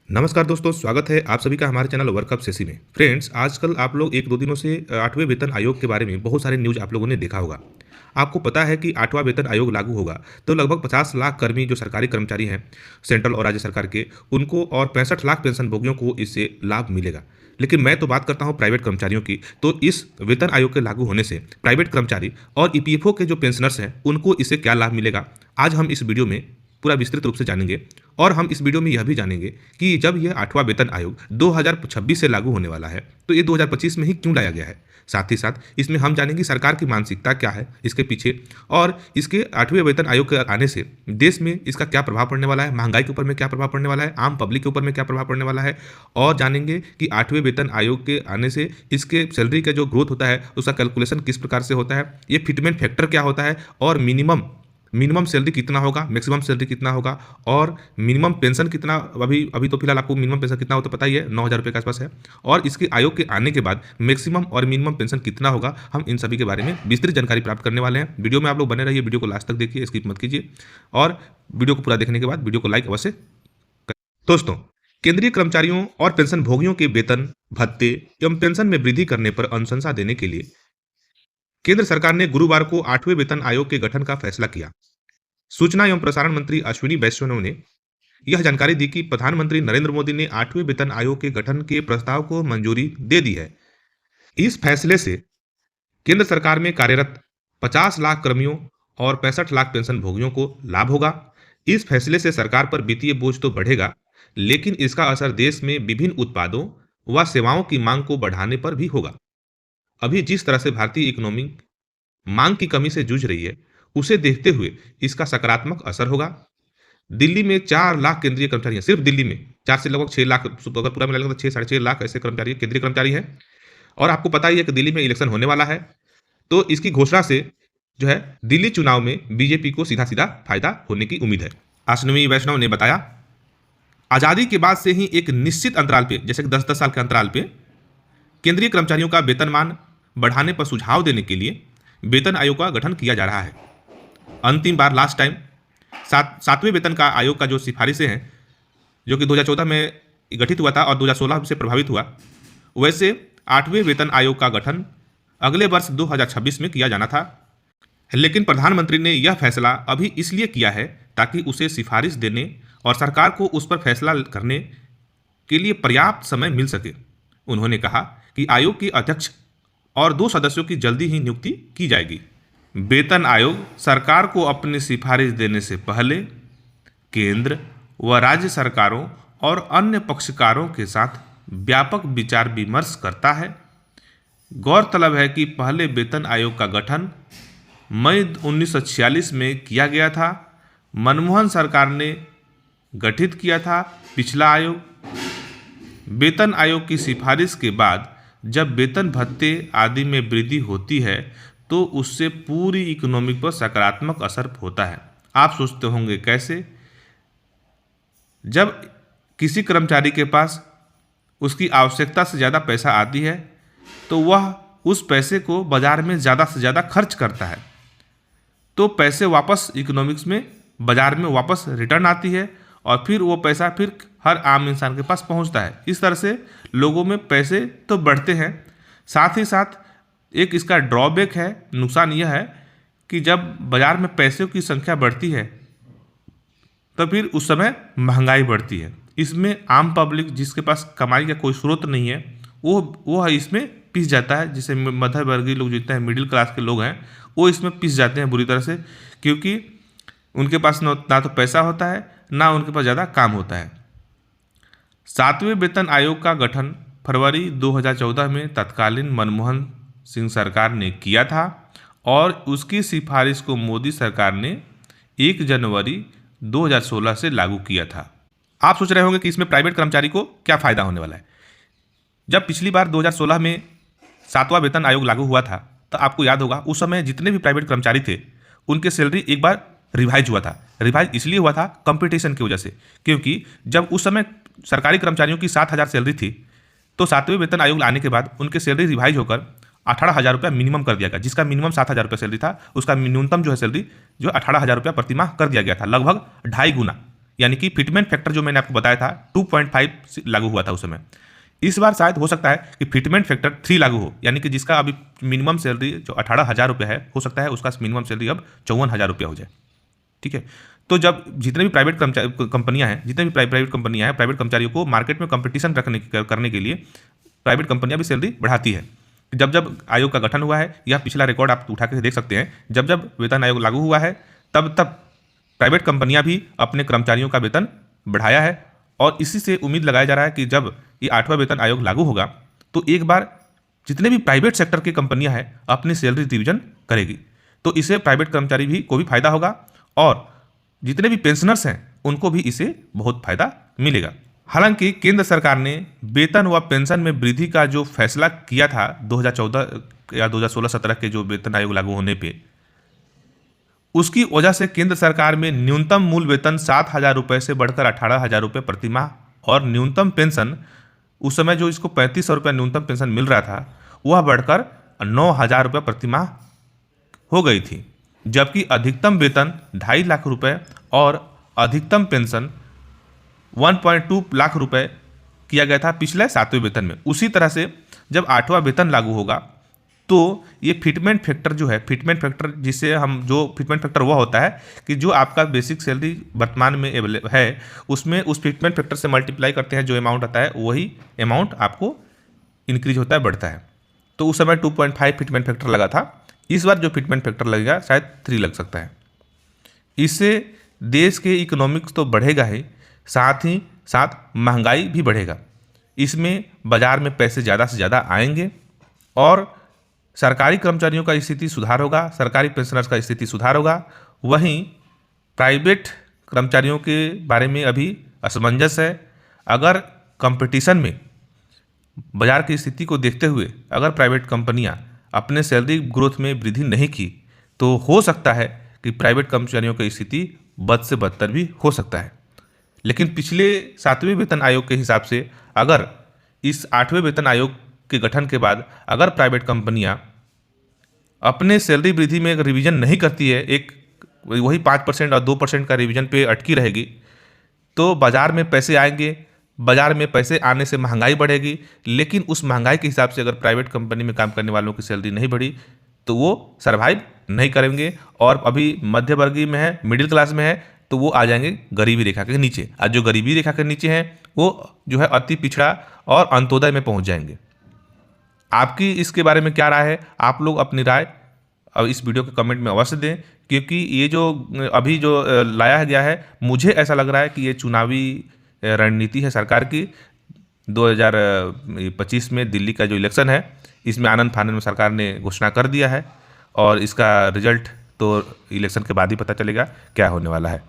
नमस्कार दोस्तों, स्वागत है आप सभी का हमारे चैनल वर्कअप सेसी में। फ्रेंड्स, आजकल आप लोग 1-2 दिनों से 8वें वेतन आयोग के बारे में बहुत सारे न्यूज़ आप लोगों ने देखा होगा। आपको पता है कि 8वां वेतन आयोग लागू होगा, तो लगभग 50 लाख कर्मी जो सरकारी कर्मचारी हैं, सेंट्रल और राज्य सरकार के, उनको और 65 लाख पेंशनभोगियों को इससे लाभ मिलेगा। लेकिन मैं तो बात करता हूँ प्राइवेट कर्मचारियों की, तो इस वेतन आयोग के लागू होने से प्राइवेट कर्मचारी और ईपीएफओ के जो पेंशनर्स हैं, उनको इससे क्या लाभ मिलेगा? आज हम इस वीडियो में पूरा विस्तृत रूप से जानेंगे और हम इस वीडियो में यह भी जानेंगे कि जब यह 8वां वेतन आयोग 2026 से लागू होने वाला है, तो ये 2025 में ही क्यों लाया गया है। साथ ही साथ इसमें हम जानेंगे सरकार की मानसिकता क्या है इसके पीछे, और इसके 8वें वेतन आयोग के आने से देश में इसका क्या प्रभाव पड़ने वाला है, महंगाई के ऊपर में क्या प्रभाव पड़ने वाला है, आम पब्लिक के ऊपर में क्या प्रभाव पड़ने वाला है, और जानेंगे कि 8वें वेतन आयोग के आने से इसके सैलरी का जो ग्रोथ होता है उसका कैलकुलेशन किस प्रकार से होता है, ये फिटमेंट फैक्टर क्या होता है, और मिनिमम सैलरी कितना होगा, मैक्सिमम सैलरी कितना होगा, और मिनिमम पेंशन कितना। अभी अभी तो फिलहाल आपको मिनिमम पेंशन कितना होता पता ही है, 9,000 रुपये के आसपास है। और इसके आयोग के आने के बाद मैक्सिमम और मिनिमम पेंशन कितना होगा, हम इन सभी के बारे में विस्तृत जानकारी प्राप्त करने वाले हैं। वीडियो में आप लोग बने रहिए, वीडियो को लास्ट तक देखिए, स्किप मत कीजिए, और वीडियो को पूरा देखने के बाद वीडियो को लाइक अवश्य करें। दोस्तों, केंद्रीय कर्मचारियों और पेंशन भोगियों के वेतन, भत्ते एवं पेंशन में वृद्धि करने पर अनुशंसा देने के लिए केंद्र सरकार ने गुरुवार को 8वें वेतन आयोग के गठन का फैसला किया। सूचना एवं प्रसारण मंत्री अश्विनी वैष्णव ने यह जानकारी दी कि प्रधानमंत्री नरेंद्र मोदी ने 8वें वेतन आयोग के गठन के प्रस्ताव को मंजूरी दे दी है। इस फैसले से केंद्र सरकार में कार्यरत 50 लाख कर्मियों और 65 लाख पेंशन भोगियों को लाभ होगा। इस फैसले से सरकार पर वित्तीय बोझ तो बढ़ेगा, लेकिन इसका असर देश में विभिन्न उत्पादों व सेवाओं की मांग को बढ़ाने पर भी होगा। अभी जिस तरह से भारतीय इकोनॉमी मांग की कमी से जूझ रही है, उसे देखते हुए इसका सकारात्मक असर होगा। दिल्ली में 4 लाख केंद्रीय कर्मचारी हैं, सिर्फ दिल्ली में 4 से लगभग 6 लाख, अगर पूरा मिला तो 6 साढ़े 6 लाख ऐसे कर्मचारी, केंद्रीय कर्मचारी हैं। और आपको पता ही है कि दिल्ली में इलेक्शन होने वाला है, तो इसकी घोषणा से जो है दिल्ली चुनाव में बीजेपी को सीधा सीधा फायदा होने की उम्मीद है। अश्विनी वैष्णव ने बताया, आजादी के बाद से ही एक निश्चित अंतराल पे, जैसे कि 10-10 साल के अंतराल पे केंद्रीय कर्मचारियों का वेतनमान बढ़ाने पर सुझाव देने के लिए वेतन आयोग का गठन किया जा रहा है। अंतिम बार लास्ट टाइम 7वें वेतन का आयोग का जो सिफारिशें हैं, जो कि 2014 में गठित हुआ था और 2016 से प्रभावित हुआ, वैसे 8वें वेतन आयोग का गठन अगले वर्ष 2026 में किया जाना था। लेकिन प्रधानमंत्री ने यह फैसला अभी इसलिए किया है ताकि उसे सिफारिश देने और सरकार को उस पर फैसला करने के लिए पर्याप्त समय मिल सके। उन्होंने कहा कि आयोग के अध्यक्ष और 2 सदस्यों की जल्दी ही नियुक्ति की जाएगी। वेतन आयोग सरकार को अपनी सिफारिश देने से पहले केंद्र व राज्य सरकारों और अन्य पक्षकारों के साथ व्यापक विचार विमर्श करता है। गौरतलब है कि पहले वेतन आयोग का गठन मई 1946 में किया गया था। मनमोहन सरकार ने गठित किया था पिछला आयोग। वेतन आयोग की सिफारिश के बाद जब वेतन भत्ते आदि में वृद्धि होती है, तो उससे पूरी इकोनॉमी पर सकारात्मक असर होता है। आप सोचते होंगे कैसे? जब किसी कर्मचारी के पास उसकी आवश्यकता से ज़्यादा पैसा आती है, तो वह उस पैसे को बाजार में ज़्यादा से ज़्यादा खर्च करता है, तो पैसे वापस इकोनॉमिक्स में, बाजार में वापस रिटर्न आती है, और फिर वो पैसा फिर हर आम इंसान के पास पहुंचता है। इस तरह से लोगों में पैसे तो बढ़ते हैं, साथ ही साथ एक इसका ड्रॉबैक है, नुकसान यह है कि जब बाजार में पैसों की संख्या बढ़ती है, तो फिर उस समय महंगाई बढ़ती है। इसमें आम पब्लिक जिसके पास कमाई का कोई स्रोत नहीं है, वो इसमें पिस जाता है। जिसे मध्य वर्गीय लोग जितने हैं, मिडिल क्लास के लोग हैं, वो इसमें पिस जाते हैं बुरी तरह से, क्योंकि उनके पास ना तो पैसा होता है, ना उनके पास ज़्यादा काम होता है। 7वें वेतन आयोग का गठन फरवरी 2014 में तत्कालीन मनमोहन सिंह सरकार ने किया था, और उसकी सिफारिश को मोदी सरकार ने 1 जनवरी 2016 से लागू किया था। आप सोच रहे होंगे कि इसमें प्राइवेट कर्मचारी को क्या फ़ायदा होने वाला है। जब पिछली बार 2016 में 7वां वेतन आयोग लागू हुआ था, तो आपको याद होगा उस समय जितने भी प्राइवेट कर्मचारी थे, उनके सैलरी एक बार रिवाइज हुआ था। रिवाइज इसलिए हुआ था कंपटीशन की वजह से, क्योंकि जब उस समय सरकारी कर्मचारियों की 7,000 सैलरी थी, तो 7वें वेतन आयोग आने के बाद उनके सैलरी रिवाइज होकर 18,000 रुपया मिनिमम कर दिया गया। जिसका मिनिमम 7,000 रुपया सैलरी था, उसका न्यूनतम जो है सैलरी जो 18,000 रुपया प्रति माह कर दिया गया था, लगभग 2.5 गुना। यानी कि फिटमेंट फैक्टर जो मैंने आपको बताया था 2.5 लागू हुआ था उस समय। इस बार शायद हो सकता है कि फिटमेंट फैक्टर 3 लागू हो, यानी कि जिसका अभी मिनिमम सैलरी जो 18,000 रुपये है, हो सकता है उसका मिनिमम सैलरी अब 54,000 रुपया हो जाए। ठीक है, तो जब जितने भी प्राइवेट कंपनियां हैं, जितने भी प्राइवेट कंपनियां हैं, प्राइवेट कर्मचारियों को मार्केट में कंपटीशन करने के लिए प्राइवेट कंपनियां भी सैलरी बढ़ाती है। जब जब आयोग का गठन हुआ है, यह पिछला रिकॉर्ड आप उठा के देख सकते हैं, जब जब वेतन आयोग लागू हुआ है तब तब प्राइवेट कंपनियां भी अपने कर्मचारियों का वेतन बढ़ाया है। और इसी से उम्मीद लगाया जा रहा है कि जब ये 8वां वेतन आयोग लागू होगा तो एक बार जितने भी प्राइवेट सेक्टर की कंपनियां हैं अपनी सैलरी रिवीजन करेगी, तो इससे प्राइवेट कर्मचारी भी को भी फायदा होगा और जितने भी पेंशनर्स हैं उनको भी इससे बहुत फायदा मिलेगा। हालांकि केंद्र सरकार ने वेतन व पेंशन में वृद्धि का जो फैसला किया था 2014 या 2016-17 के जो वेतन आयोग लागू होने पे, उसकी वजह से केंद्र सरकार में न्यूनतम मूल वेतन 7,000 रुपये से बढ़कर 18,000 रुपये प्रति माह और न्यूनतम पेंशन उस समय जो इसको 3,500 रुपये न्यूनतम पेंशन मिल रहा था वह बढ़कर 9,000 रुपये प्रति माह हो गई थी, जबकि अधिकतम वेतन 2.5 लाख रुपए और अधिकतम पेंशन 1.2 लाख रुपए किया गया था पिछले 7वें वेतन में। उसी तरह से जब 8वां वेतन लागू होगा तो ये फिटमेंट फैक्टर जो है, फिटमेंट फैक्टर जिसे हम जो फिटमेंट फैक्टर वह होता है कि जो आपका बेसिक सैलरी वर्तमान में अवेलेबल है उसमें उस फिटमेंट फैक्टर से मल्टीप्लाई करते हैं, जो अमाउंट आता है वही अमाउंट आपको इंक्रीज होता है, बढ़ता है। तो उस समय 2.5 फिटमेंट फैक्टर लगा था, इस बार जो फिटमेंट फैक्टर लगेगा शायद 3 लग सकता है। इससे देश के इकोनॉमिक्स तो बढ़ेगा ही, साथ ही साथ महंगाई भी बढ़ेगा। इसमें बाजार में पैसे ज़्यादा से ज़्यादा आएंगे और सरकारी कर्मचारियों का स्थिति सुधार होगा, सरकारी पेंशनर्स का स्थिति सुधार होगा। वहीं प्राइवेट कर्मचारियों के बारे में अभी असमंजस है। अगर कंपटीशन में बाजार की स्थिति को देखते हुए अगर प्राइवेट कंपनियां अपने सैलरी ग्रोथ में वृद्धि नहीं की तो हो सकता है कि प्राइवेट कर्मचारियों की स्थिति बद से बदतर भी हो सकता है। लेकिन पिछले 7वें वेतन आयोग के हिसाब से अगर इस 8वें वेतन आयोग के गठन के बाद अगर प्राइवेट कंपनियां अपने सैलरी वृद्धि में अगर रिवीजन नहीं करती है, एक वही 5% और 2% का रिवीजन पे अटकी रहेगी, तो बाजार में पैसे आएंगे, बाजार में पैसे आने से महंगाई बढ़ेगी। लेकिन उस महंगाई के हिसाब से अगर प्राइवेट कंपनी में काम करने वालों की सैलरी नहीं बढ़ी तो वो सर्वाइव नहीं करेंगे और अभी मध्य वर्गीय में है, मिडिल क्लास में है, तो वो आ जाएंगे गरीबी रेखा के नीचे। आज जो गरीबी रेखा के नीचे हैं वो जो है अति पिछड़ा और अंत्योदय में पहुंच जाएंगे। आपकी इसके बारे में क्या राय है? आप लोग अपनी राय अब इस वीडियो के कमेंट में अवश्य दें, क्योंकि ये जो अभी जो लाया गया है, मुझे ऐसा लग रहा है कि ये चुनावी रणनीति है सरकार की। 2025 में दिल्ली का जो इलेक्शन है इसमें आनंद फानंद में सरकार ने घोषणा कर दिया है और इसका रिजल्ट तो इलेक्शन के बाद ही पता चलेगा क्या होने वाला है।